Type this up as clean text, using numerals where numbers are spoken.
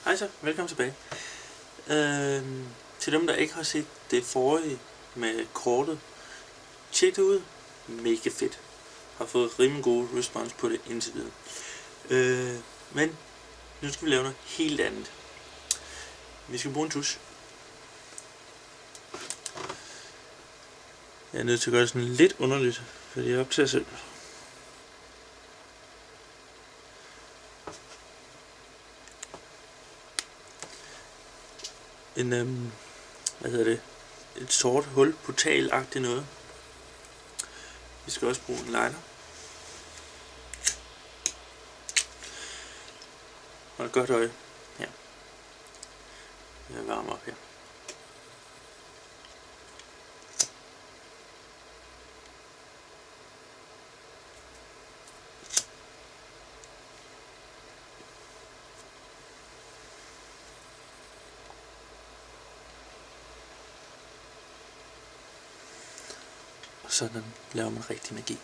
Hej så, velkommen tilbage. Til dem der ikke har set det forrige med kortet, tjek det ud. Mega fedt. Har fået rimelig god respons på det indtil videre. Men nu skal vi lave noget helt andet. Vi skal bruge en tusch. Jeg er nødt til at gøre det sådan lidt underligt, fordi jeg optager selv. Et sort hul, portal-agtigt noget. Vi skal også bruge en lighter. Og et godt øje her. Jeg varmer op her. Sådan laver man rigtig magi.